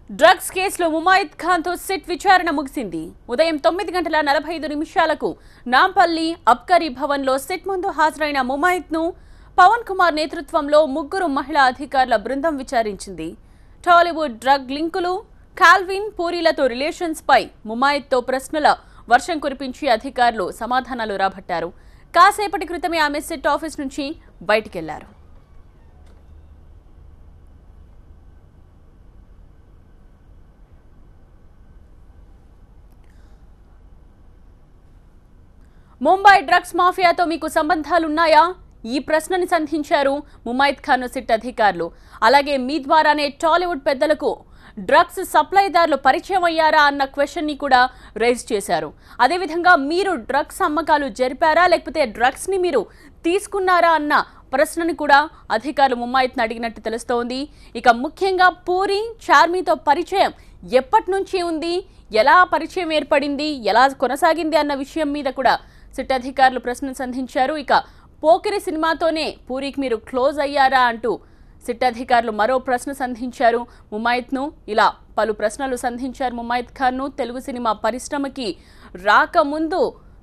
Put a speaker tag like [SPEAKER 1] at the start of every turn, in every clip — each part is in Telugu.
[SPEAKER 1] డ్రగ్స్ కేసులో ముమాయిద్ ఖాన్ తో సిట్ విచారణ ముగిసింది. ఉదయం 9:45 నాంపల్లి అబ్కరీ భవన్ లో సిట్ ముందు హాజరైన ముమాయిద్ ను పవన్ కుమార్ నేతృత్వంలో ముగ్గురు మహిళా అధికారుల బృందం విచారించింది. టాలీవుడ్ డ్రగ్ లింకులు, కాల్విన్ పూరీలతో రిలేషన్స్ పై ముమాయిద్ తో ప్రశ్నల వర్షం కురిపించి అధికారులు సమాధానాలు రాబట్టారు. కాసేపటి క్రితమే ఆమె సిట్ ఆఫీస్ నుంచి బయటికెళ్లారు. ముంబై డ్రగ్స్ మాఫియాతో మీకు సంబంధాలున్నాయా? ఈ ప్రశ్నని సంధించారు ముమాయిద్ ఖాన్ సిట్ అధికారులు. అలాగే మీ ద్వారానే టాలీవుడ్ పెద్దలకు డ్రగ్స్ సప్లైదారులు పరిచయం అయ్యారా అన్న క్వశ్చన్ ని కూడా రైజ్ చేశారు. అదేవిధంగా మీరు డ్రగ్స్ అమ్మకాలు జరిపారా లేకపోతే డ్రగ్స్ ని మీరు తీసుకున్నారా అన్న ప్రశ్నని కూడా అధికారులు ముమాయిద్ని అడిగినట్టు తెలుస్తోంది. ఇక ముఖ్యంగా పూరి, చార్మితో పరిచయం ఎప్పటి నుంచి ఉంది, ఎలా పరిచయం ఏర్పడింది, ఎలా కొనసాగింది అన్న విషయం మీద కూడా సిట్ అధికారులు ప్రశ్నలు సంధించారు. ఇక పోకిరి సినిమాతోనే పూరికి మీరు క్లోజ్ అయ్యారా అంటూ సిట్ అధికారులు మరో ప్రశ్న సంధించారు ముమాయిద్ను. ఇలా పలు ప్రశ్నలు సంధించారు ముమాయిద్ ఖాన్ను. తెలుగు సినిమా పరిశ్రమకి రాకముందు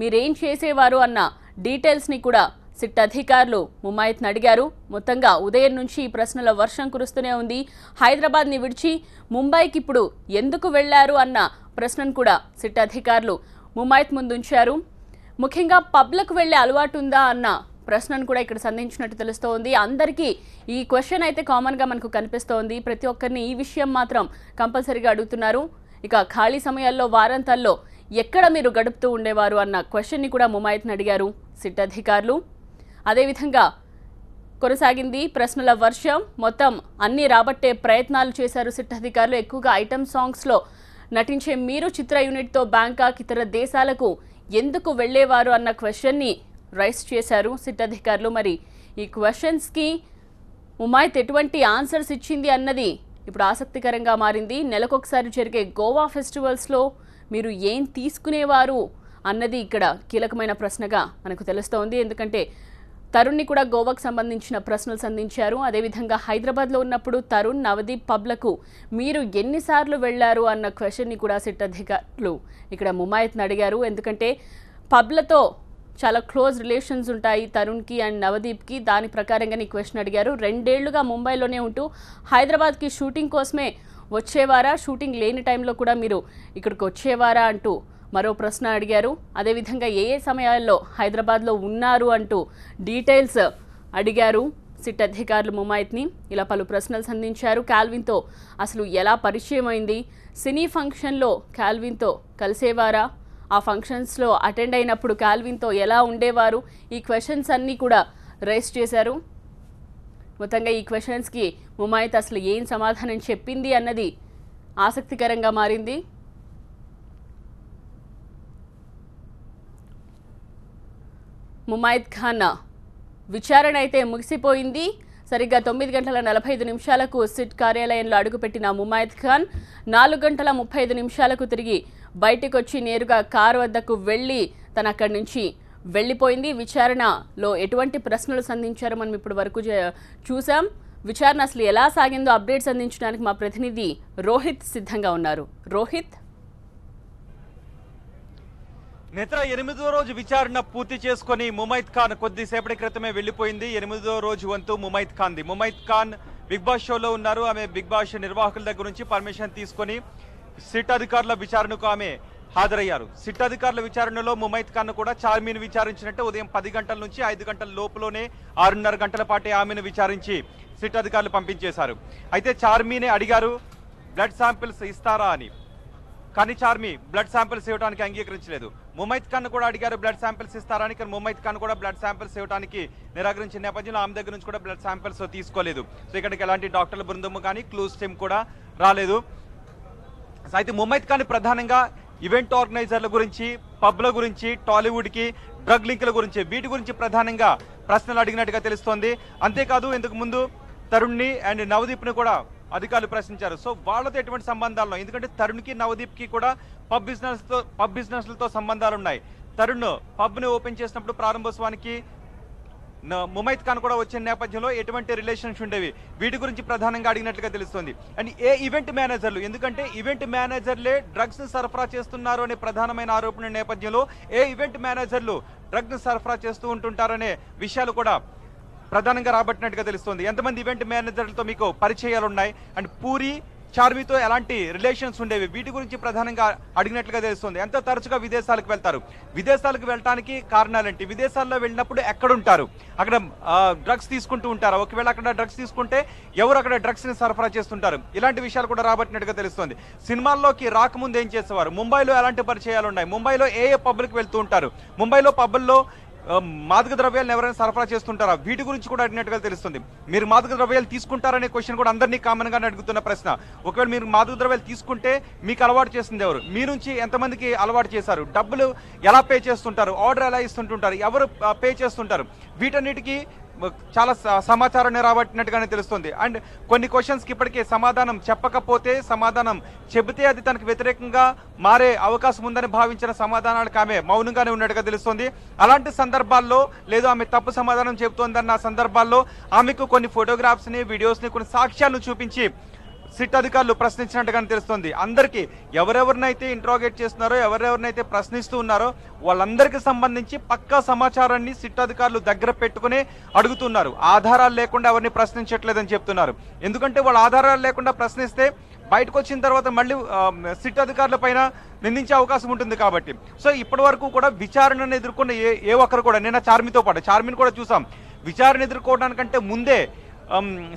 [SPEAKER 1] మీరేం చేసేవారు అన్న డీటెయిల్స్ని కూడా సిట్ అధికారులు ముమాయిద్ని అడిగారు. మొత్తంగా ఉదయం నుంచి ఈ ప్రశ్నల వర్షం కురుస్తూనే ఉంది. హైదరాబాద్ని విడిచి ముంబైకి ఇప్పుడు ఎందుకు వెళ్లారు అన్న ప్రశ్నను కూడా సిట్ అధికారులు ముమాయిద్ ముందుంచారు. ముఖ్యంగా పబ్లకు వెళ్లే అలవాటు ఉందా అన్న ప్రశ్నను కూడా ఇక్కడ సంధించినట్టు తెలుస్తోంది. అందరికీ ఈ క్వశ్చన్ అయితే కామన్గా మనకు కనిపిస్తోంది. ప్రతి ఒక్కరిని ఈ విషయం మాత్రం కంపల్సరీగా అడుగుతున్నారు. ఇక ఖాళీ సమయాల్లో వారాంతాల్లో ఎక్కడ మీరు గడుపుతూ ఉండేవారు అన్న క్వశ్చన్ని కూడా ముమాయిద్ని అడిగారు సిట్ అధికారులు. అదేవిధంగా కొనసాగింది ప్రశ్నల వర్షం. మొత్తం అన్ని రాబట్టే ప్రయత్నాలు చేశారు సిట్ అధికారులు. ఎక్కువగా ఐటమ్ సాంగ్స్లో నటించే మీరు చిత్ర యూనిట్తో బ్యాంకాక్, ఇతర దేశాలకు ఎందుకు వెళ్లేవారు అన్న క్వశ్చన్ని రైస్ చేశారు సిట్ అధికారులు. మరి ఈ క్వశ్చన్స్కి ముమాయిద్ ఎటువంటి ఆన్సర్స్ ఇచ్చింది అన్నది ఇప్పుడు ఆసక్తికరంగా మారింది. నెలకొకసారి జరిగే గోవా ఫెస్టివల్స్లో మీరు ఏం తీసుకునేవారు అన్నది ఇక్కడ కీలకమైన ప్రశ్నగా మనకు తెలుస్తోంది. ఎందుకంటే తరుణ్ని కూడా గోవాకు సంబంధించిన ప్రశ్నలు సంధించారు. అదేవిధంగా హైదరాబాద్లో ఉన్నప్పుడు తరుణ్, నవదీప్ పబ్లకు మీరు ఎన్నిసార్లు వెళ్లారు అన్న క్వశ్చన్ని కూడా సిట్ అధికారులు ఇక్కడ ముమాయిద్ని అడిగారు. ఎందుకంటే పబ్లతో చాలా క్లోజ్ రిలేషన్స్ ఉంటాయి తరుణ్కి అండ్ నవదీప్కి. దాని ప్రకారంగానే ఈ క్వశ్చన్ అడిగారు. 2 ఏళ్లుగా ముంబైలోనే ఉంటూ హైదరాబాద్కి షూటింగ్ కోసమే వచ్చేవారా, షూటింగ్ లేని టైంలో కూడా మీరు ఇక్కడికి వచ్చేవారా అంటూ మరో ప్రశ్న అడిగారు. అదేవిధంగా ఏ సమయాల్లో హైదరాబాద్లో ఉన్నారు అంటూ డీటెయిల్స్ అడిగారు సిట్ అధికారులు ముమాయిద్ని. ఇలా పలు ప్రశ్నలు సంధించారు. కాల్విన్తో అసలు ఎలా పరిచయం అయింది, సినీ ఫంక్షన్లో కాల్విన్తో కలిసేవారా, ఆ ఫంక్షన్స్లో అటెండ్ అయినప్పుడు కాల్విన్తో ఎలా ఉండేవారు, ఈ క్వశ్చన్స్ అన్నీ కూడా రైస్ చేశారు. మొత్తంగా ఈ క్వశ్చన్స్కి ముమాయిద్ అసలు ఏం సమాధానం చెప్పింది అన్నది ఆసక్తికరంగా మారింది. ముమాయిద్ ఖాన్ విచారణ అయితే ముగిసిపోయింది. సరిగ్గా 9:45 సిట్ కార్యాలయంలో అడుగుపెట్టిన ముమాయిద్ ఖాన్ 4:35 తిరిగి బయటకు వచ్చి నేరుగా కారు వద్దకు వెళ్ళి తన అక్కడి నుంచి వెళ్ళిపోయింది. విచారణలో ఎటువంటి ప్రశ్నలు సంధించారో మనం ఇప్పటి వరకు చూసాం. విచారణ అసలు ఎలా సాగిందో అప్డేట్స్ అందించడానికి మా ప్రతినిధి రోహిత్ సిద్ధంగా ఉన్నారు. రోహిత్,
[SPEAKER 2] నేత్ర 8వ రోజు విచారణ పూర్తి చేసుకుని ముమైద్ ఖాన్ కొద్దిసేపటి క్రితమే వెళ్లిపోయింది. 8వ రోజు వంతు ముమైద్ ఖాన్ది. ముమైద్ ఖాన్ బిగ్ బాస్ షోలో ఉన్నారు. ఆమె బిగ్ బాస్ నిర్వాహకుల దగ్గర నుంచి పర్మిషన్ తీసుకుని సిట్ అధికారుల విచారణకు ఆమె హాజరయ్యారు. సిట్ అధికారుల విచారణలో ముమైద్ ఖాన్ కూడా చార్మిని విచారించినట్టు ఉదయం 10 గంటల నుంచి 5 గంటల లోపులోనే 6:30 గంటల పాటే ఆమెను విచారించి సిట్ అధికారులు పంపించేశారు. అయితే చార్మినే అడిగారు బ్లడ్ శాంపిల్స్ ఇస్తారా అని. కానీ చార్మి బ్లడ్ శాంపిల్స్ ఇవ్వడానికి అంగీకరించలేదు. ముమైద్ ఖాన్ కూడా అడిగారు బ్లడ్ శాంపిల్స్ ఇస్తారని. కానీ ముమైద్ ఖాన్ కూడా బ్లడ్ శాంపిల్స్ ఇవ్వడానికి నిరాకరించిన నేపథ్యంలో ఆమె దగ్గర నుంచి కూడా బ్లడ్ శాంపిల్స్ తీసుకోలేదు. సో ఇక్కడికి ఎలాంటి డాక్టర్ల బృందం కానీ క్లూస్ టీమ్ కూడా రాలేదు. అయితే ముమైద్ ఖాన్ ప్రధానంగా ఈవెంట్ ఆర్గనైజర్ల గురించి, పబ్ల గురించి, టాలీవుడ్కి డ్రగ్ లింకుల గురించి, వీటి గురించి ప్రధానంగా ప్రశ్నలు అడిగినట్టుగా తెలుస్తోంది. అంతేకాదు ఇంతకు ముందు తరుణ్ని అండ్ నవదీప్ని కూడా అధికారులు ప్రశ్నించారు. సో వాళ్ళతో ఎటువంటి సంబంధాలు, ఎందుకంటే తరుణ్కి నవదీప్కి కూడా పబ్ బిజినెస్లతో సంబంధాలు ఉన్నాయి. తరుణ్ పబ్ని ఓపెన్ చేసినప్పుడు ప్రారంభోత్సవానికి ముమైత్ ఖాన్ కూడా వచ్చిన నేపథ్యంలో ఎటువంటి రిలేషన్స్ ఉండేవి, వీటి గురించి ప్రధానంగా అడిగినట్లుగా తెలుస్తుంది. అండ్ ఏ ఈవెంట్ మేనేజర్లు, ఎందుకంటే ఈవెంట్ మేనేజర్లే డ్రగ్స్ సరఫరా చేస్తున్నారు అనే ప్రధానమైన ఆరోపణ నేపథ్యంలో ఏ ఈవెంట్ మేనేజర్లు డ్రగ్స్ సరఫరా చేస్తూ ఉంటుంటారనే విషయాలు కూడా ప్రధానంగా రాబట్టినట్టుగా తెలుస్తుంది. ఎంతమంది ఈవెంట్ మేనేజర్లతో మీకు పరిచయాలు ఉన్నాయి, అండ్ పూరి చార్మితో ఎలాంటి రిలేషన్స్ ఉండేవి, వీటి గురించి ప్రధానంగా అడిగినట్లుగా తెలుస్తుంది. ఎంత తరచుగా విదేశాలకు వెళ్తారు, విదేశాలకు వెళ్ళడానికి కారణాలేంటి, విదేశాల్లో వెళ్ళినప్పుడు ఎక్కడుంటారు, అక్కడ డ్రగ్స్ తీసుకుంటూ ఉంటారు, ఒకవేళ అక్కడ డ్రగ్స్ తీసుకుంటే ఎవరు అక్కడ డ్రగ్స్ ని సరఫరా చేస్తుంటారు, ఇలాంటి విషయాలు కూడా రాబట్టినట్టుగా తెలుస్తుంది. సినిమాల్లోకి రాకముందు ఏం చేసేవారు, ముంబైలో ఎలాంటి పరిచయాలు ఉన్నాయి, ముంబైలో ఏ పబ్లకు వెళ్తూ ఉంటారు, ముంబైలో పబ్బుల్లో మాదక ద్రవ్యాలను ఎవరైనా సరఫరా చేస్తుంటారా, వీటి గురించి కూడా అడిగినట్టుగా తెలుస్తుంది. మీరు మాదక ద్రవ్యాలు తీసుకుంటారనే క్వశ్చన్ కూడా అందరినీ కామన్ గానే అడుగుతున్న ప్రశ్న. ఒకవేళ మీరు మాదక ద్రవ్యాలు తీసుకుంటే మీకు అలవాటు చేస్తుంది ఎవరు, మీ నుంచి ఎంతమందికి అలవాటు చేశారు, డబ్బులు ఎలా పే చేస్తుంటారు, ఆర్డర్ ఎలా ఇస్తుంటుంటారు, ఎవరు పే చేస్తుంటారు, వీటన్నిటికీ చాలా సమాచారం రాబట్టినట్టుగానే తెలుస్తుంది. అండ్ కొన్ని క్వశ్చన్స్కి ఇప్పటికే సమాధానం చెప్పకపోతే, సమాధానం చెబితే అది తనకు వ్యతిరేకంగా మారే అవకాశం ఉందని భావించిన సమాధానాలకు ఆమె మౌనంగానే ఉన్నట్టుగా తెలుస్తుంది. అలాంటి సందర్భాల్లో లేదు ఆమె తప్పు సమాధానం చెబుతోందన్న సందర్భాల్లో ఆమెకు కొన్ని ఫోటోగ్రాఫ్స్ని, వీడియోస్ని, కొన్ని సాక్ష్యాలను చూపించి సిట్ అధికారులు ప్రశ్నించినట్టుగానే తెలుస్తుంది. అందరికీ ఎవరెవరినైతే ఇంట్రాగేట్ చేస్తున్నారో, ఎవరెవరినైతే ప్రశ్నిస్తూ ఉన్నారో వాళ్ళందరికీ సంబంధించి పక్కా సమాచారాన్ని సిట్ అధికారులు దగ్గర పెట్టుకుని అడుగుతున్నారు. ఆధారాలు లేకుండా ఎవరిని ప్రశ్నించట్లేదని చెప్తున్నారు. ఎందుకంటే వాళ్ళు ఆధారాలు లేకుండా ప్రశ్నిస్తే బయటకు వచ్చిన తర్వాత మళ్ళీ సిట్ అధికారుల పైన నిందించే అవకాశం ఉంటుంది కాబట్టి. సో ఇప్పటి వరకు కూడా విచారణను ఎదుర్కొన్న ఏ ఒక్కరు కూడా, నిన్న చార్మితో పాటు చార్మిని కూడా చూసాం, విచారణ ఎదుర్కోవడానికంటే ముందే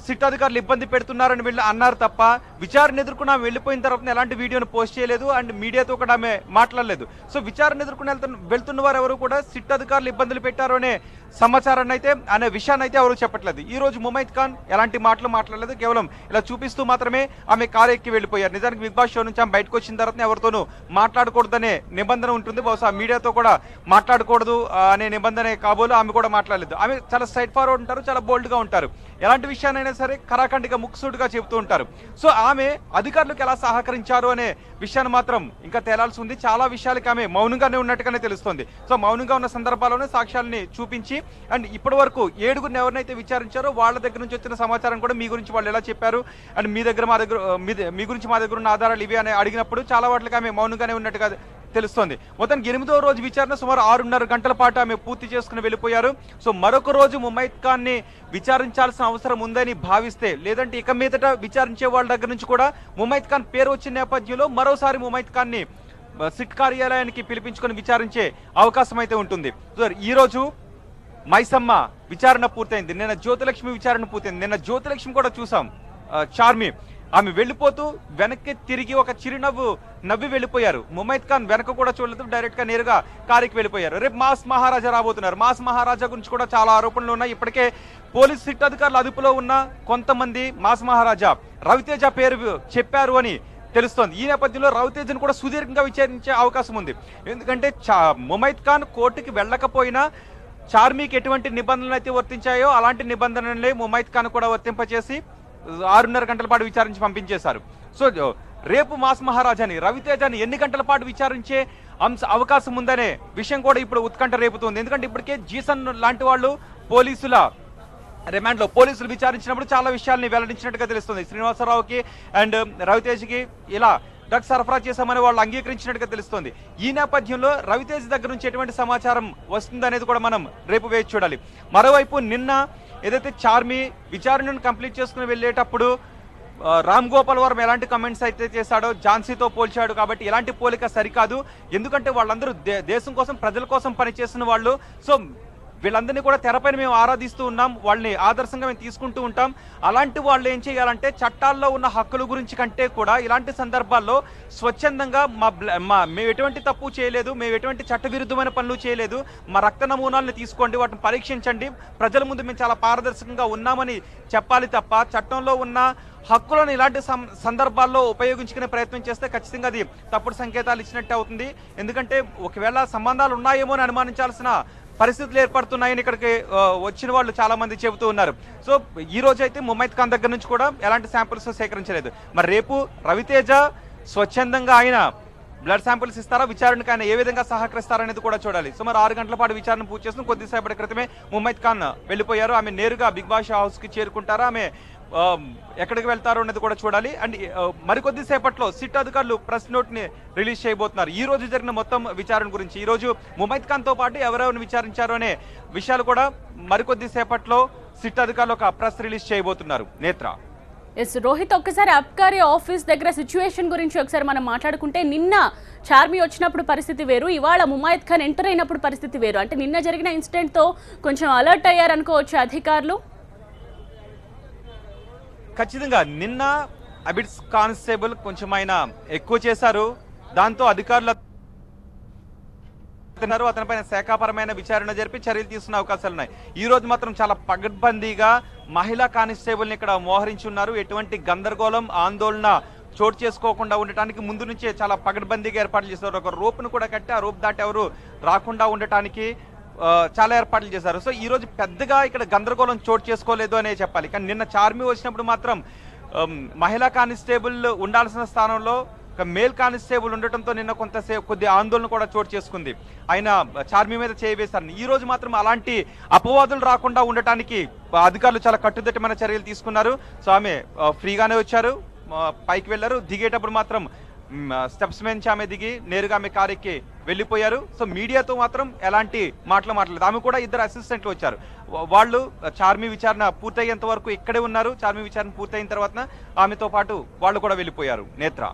[SPEAKER 2] సిట్ అధికారులు ఇబ్బంది పెడుతున్నారని వెళ్ళి అన్నారు తప్ప, విచారణ ఎదుర్కొని ఆమె వెళ్ళిపోయిన తర్వాత ఎలాంటి వీడియోను పోస్ట్ చేయలేదు, అండ్ మీడియాతో కూడా ఆమె మాట్లాడలేదు. సో విచారణ ఎదుర్కొని వెళ్తున్న వారు ఎవరు కూడా సిట్ అధికారులు ఇబ్బందులు పెట్టారు అనే సమాచారాన్ని అయితే, అనే విషయాన్ని అయితే ఎవరు చెప్పట్లేదు. ఈ రోజు ముమైత్ ఖాన్ ఎలాంటి మాటలు మాట్లాడలేదు, కేవలం ఇలా చూపిస్తూ మాత్రమే ఆమె కారు ఎక్కి వెళ్ళిపోయారు. నిజానికి బిగ్ బాస్ షో నుంచి ఆమె బయటకు వచ్చిన తర్వాత ఎవరితోనూ మాట్లాడకూడదనే నిబంధన ఉంటుంది, బహుశా మీడియాతో కూడా మాట్లాడకూడదు అనే నిబంధన కాబోలు ఆమె కూడా మాట్లాడలేదు. ఆమె చాలా స్ట్రైట్ ఫార్వర్డ్ ఉంటారు, చాలా బోల్డ్ గా ఉంటారు, ఎలాంటి విషయాన్నైనా సరే కరాఖండిగా ముక్సూటిగా చెబుతూ ఉంటారు. సో ఆమె అధికారులకు ఎలా సహకరించారు అనే విషయాన్ని మాత్రం ఇంకా తేలాల్సి ఉంది. చాలా విషయాలకి ఆమె మౌనంగానే ఉన్నట్టుగానే తెలుస్తుంది. సో మౌనంగా ఉన్న సందర్భాల్లోనే సాక్ష్యాలని చూపించి, అండ్ ఇప్పటి వరకు 7గురిని ఎవరినైతే విచారించారో వాళ్ళ దగ్గర నుంచి వచ్చిన సమాచారం కూడా మీ గురించి వాళ్ళు ఎలా చెప్పారు, అండ్ మీ గురించి మా దగ్గర ఉన్న ఆధారాలు ఇవి అని అడిగినప్పుడు చాలా వాటికి ఆమె మౌనంగానే ఉన్నట్టుగా తెలుస్తోంది. మొత్తానికి 8వ రోజు విచారణ సుమారు 6.5 గంటల పాటు ఆమె పూర్తి చేసుకుని వెళ్ళిపోయారు. సో మరొక రోజు ముమైత్ ఖాన్ ని విచారించాల్సిన అవసరం ఉందని భావిస్తే, లేదంటే ఇక మీదట విచారించే వాళ్ళ దగ్గర నుంచి కూడా ముమైత్ ఖాన్ పేరు వచ్చిన నేపథ్యంలో మరోసారి ముమైత్ ఖాన్ ని సిట్ కార్యాలయానికి పిలిపించుకొని విచారించే అవకాశం అయితే ఉంటుంది. ఈ రోజు మైసమ్మ విచారణ పూర్తయింది, నిన్న జ్యోతిలక్ష్మి విచారణ పూర్తయింది. నిన్న జ్యోతిలక్ష్మి కూడా చూసాం, చార్మి ఆమె వెళ్ళిపోతూ వెనక్కి తిరిగి ఒక చిరునవ్వు నవ్వి వెళ్ళిపోయారు. ముమైత్ ఖాన్ వెనక కూడా చూడలేదు, డైరెక్ట్ గా నేరుగా కారుకి వెళ్ళిపోయారు. రేపు మాస్ మహారాజా రాబోతున్నారు. మాస్ మహారాజా గురించి కూడా చాలా ఆరోపణలు ఉన్నాయి. ఇప్పటికే పోలీస్ సిట్ అధికారుల అదుపులో ఉన్న కొంతమంది మాస్ మహారాజా రవితేజ పేరు చెప్పారు అని తెలుస్తోంది. ఈ నేపథ్యంలో రవితేజను కూడా సుదీర్ఘంగా విచారించే అవకాశం ఉంది. ఎందుకంటే ముమైత్ ఖాన్ కోర్టుకి వెళ్ళకపోయినా చార్మికి ఎటువంటి నిబంధనలు అయితే వర్తించాయో అలాంటి నిబంధనలే ముమైత్ ఖాన్ కూడా వర్తింపచేసి 6.5 గంటల పాటు విచారించి పంపించేశారు. సో రేపు మాస్ మహారాజాని, రవితేజని ఎన్ని గంటల పాటు విచారించే అవకాశం ఉందనే విషయం కూడా ఇప్పుడు ఉత్కంఠ రేపుతుంది. ఎందుకంటే ఇప్పటికే జీసన్ లాంటి వాళ్ళు పోలీసుల రిమాండ్లో పోలీసులు విచారించినప్పుడు చాలా విషయాల్ని వెల్లడించినట్టుగా తెలుస్తుంది. శ్రీనివాసరావుకి అండ్ రవితేజ్కి ఇలా డ్రగ్స్ సరఫరా చేశామని వాళ్ళు అంగీకరించినట్టుగా తెలుస్తోంది. ఈ నేపథ్యంలో రవితేజ్ దగ్గర నుంచి ఎటువంటి సమాచారం వస్తుందనేది కూడా మనం రేపు వేచి చూడాలి. మరోవైపు నిన్న ఏదైతే చార్మి విచారణను కంప్లీట్ చేసుకుని వెళ్ళేటప్పుడు రామ్ గోపాల్ వర్మ ఎలాంటి కమెంట్స్ అయితే చేశాడో ఝాన్సీతో పోల్చాడు, కాబట్టి ఎలాంటి పోలిక సరికాదు. ఎందుకంటే వాళ్ళందరూ దేశం కోసం, ప్రజల కోసం పనిచేస్తున్న వాళ్ళు. సో వీళ్ళందరినీ కూడా తెరపైన మేము ఆరాధిస్తూ ఉన్నాం, వాళ్ళని ఆదర్శంగా మేము తీసుకుంటూ ఉంటాం. అలాంటి వాళ్ళు ఏం చేయాలంటే చట్టాల్లో ఉన్న హక్కుల గురించి కంటే కూడా ఇలాంటి సందర్భాల్లో స్వచ్ఛందంగా మేము ఎటువంటి తప్పు చేయలేదు, మేము ఎటువంటి చట్టవిరుద్ధమైన పనులు చేయలేదు, మా రక్త నమూనాలను తీసుకోండి, వాటిని పరీక్షించండి, ప్రజల ముందు మేము చాలా పారదర్శకంగా ఉన్నామని చెప్పాలి తప్ప చట్టంలో ఉన్న హక్కులను ఇలాంటి సందర్భాల్లో ఉపయోగించుకునే ప్రయత్నం చేస్తే ఖచ్చితంగా అది తప్పుడు సంకేతాలు ఇచ్చినట్టు అవుతుంది. ఎందుకంటే ఒకవేళ సంబంధాలు ఉన్నాయేమో అని అనుమానించాల్సిన పరిస్థితులు ఏర్పడుతున్నాయని ఇక్కడికి వచ్చిన వాళ్ళు చాలా మంది చెబుతూ ఉన్నారు. సో ఈ రోజు అయితే ముమైత్ ఖాన్ దగ్గర నుంచి కూడా ఎలాంటి శాంపిల్స్ సేకరించలేదు. మరి రేపు రవితేజ స్వచ్ఛందంగా ఆయన బ్లడ్ శాంపిల్స్ ఇస్తారా, విచారణకు ఆయన ఏ విధంగా సహకరిస్తారనేది కూడా చూడాలి. సుమారు 6 గంటల పాటు విచారణ పూర్తి చేసిన కొద్దిసేపటి క్రితమే ముమైత్ ఖాన్ వెళ్ళిపోయారు. ఆమె నేరుగా బిగ్ బాస్ హౌస్ కి చేరుకుంటారా, ఆమె ఎక్కడికి వెళ్తారో అనేది కూడా చూడాలి. అండ్ మరికొద్ది సేపట్లో సిట్ అధికారులు ప్రెస్ నోట్ ని రిలీజ్ చేయబోతున్నారు. ఈ రోజు జరిగిన మొత్తం విచారణ గురించి, ఈ రోజు ముమైత్ ఖాన్ తో పాటు ఎవరెవరిని విచారించారు అనే విషయాలు కూడా మరికొద్ది సేపట్లో సిట్ అధికారులు ఒక ప్రెస్ రిలీజ్ చేయబోతున్నారు. నేత్ర.
[SPEAKER 1] ఎస్ రోహిత్, ఒక్కసారి అబ్కారీ ఆఫీస్ దగ్గర సిచ్యువేషన్ గురించి ఒకసారి మనం మాట్లాడుకుంటే, నిన్న చార్మి వచ్చినప్పుడు పరిస్థితి వేరు, ఇవాళ ముమైత్ ఖాన్ ఎంటర్ అయినప్పుడు పరిస్థితి వేరు. అంటే నిన్న జరిగిన ఇన్సిడెంట్ తో కొంచెం అలర్ట్ అయ్యారనుకోవచ్చు అధికారులు.
[SPEAKER 2] ఖచ్చితంగా నిన్న అబిడ్స్ కానిస్టేబుల్ కొంచెం ఆయన ఎక్కువ చేశారు. దాంతో అధికారులు అతనిపైన శాఖాపరమైన విచారణ జరిపి చర్యలు తీసుకునే అవకాశాలు ఉన్నాయి. ఈ రోజు మాత్రం చాలా పగడ్బందీగా మహిళా కానిస్టేబుల్ ని ఇక్కడ మోహరించి ఉన్నారు. ఎటువంటి గందరగోళం, ఆందోళన చోటు చేసుకోకుండా ఉండటానికి ముందు నుంచే చాలా పగడ్బందీగా ఏర్పాట్లు చేస్తారు. ఒక రోప్ను కూడా కట్టి ఆ రోప్ దాటి ఎవరు రాకుండా ఉండటానికి చాలా ఏర్పాట్లు చేశారు. సో ఈ రోజు పెద్దగా ఇక్కడ గందరగోళం చోటు చేసుకోలేదు అనే చెప్పాలి. కానీ నిన్న చార్మి వచ్చినప్పుడు మాత్రం మహిళా కానిస్టేబుల్ ఉండాల్సిన స్థానంలో మేల్ కానిస్టేబుల్ ఉండటంతో నిన్న కొద్ది ఆందోళన కూడా చోటు చేసుకుంది. ఆయన చార్మి మీద చేయవేశారు. ఈ రోజు మాత్రం అలాంటి అపవాదులు రాకుండా ఉండటానికి అధికారులు చాలా కట్టుదిట్టమైన చర్యలు తీసుకున్నారు. సో ఆమె ఫ్రీగానే వచ్చారు, పైకి వెళ్లారు. దిగేటప్పుడు మాత్రం స్టెప్స్ నుంచి ఆమె దిగి నేరుగా ఆమె కారు ఎక్కి వెళ్ళిపోయారు. సో మీడియాతో మాత్రం ఎలాంటి మాటలు మాట్లాడలేదు. ఆమె కూడా 2 అసిస్టెంట్లు వచ్చారు. వాళ్ళు చార్మి విచారణ పూర్తయ్యేంత వరకు ఇక్కడే ఉన్నారు. చార్మి విచారణ పూర్తయిన తర్వాత ఆమెతో పాటు వాళ్ళు కూడా వెళ్ళిపోయారు. Netra.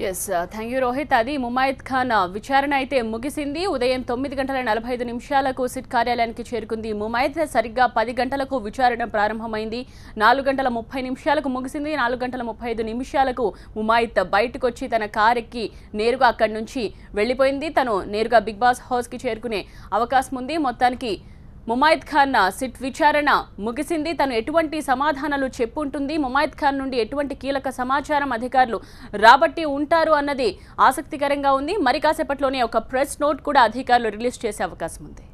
[SPEAKER 1] Yes, thank you Rohit. అది ముమైత్ ఖాన్ విచారణ అయితే ముగిసింది. ఉదయం 9:45 సిట్ కార్యాలయానికి చేరుకుంది ముమైత్. సరిగ్గా 10 గంటలకు విచారణ ప్రారంభమైంది. 4:30 ముగిసింది. 4:35 ముమైత్ బయటకు వచ్చి తన కార్ ఎక్కి నేరుగా అక్కడి నుంచి వెళ్ళిపోయింది. తను నేరుగా బిగ్ బాస్ హౌస్కి చేరుకునే అవకాశం ఉంది. మొత్తానికి ముమైత్ ఖాన్ సిట్ విచారణ ముగిసింది. తను ఎటువంటి సమాధానాలు చెప్పుంటుంది, ముమైత్ ఖాన్ నుండి ఎటువంటి కీలక సమాచారం అధికారులు రాబట్టి ఉంటారు అన్నది ఆసక్తికరంగా ఉంది. మరి కాసేపట్లోనే ఒక ప్రెస్ నోట్ కూడా అధికారులు రిలీజ్ చేసే అవకాశం ఉంది.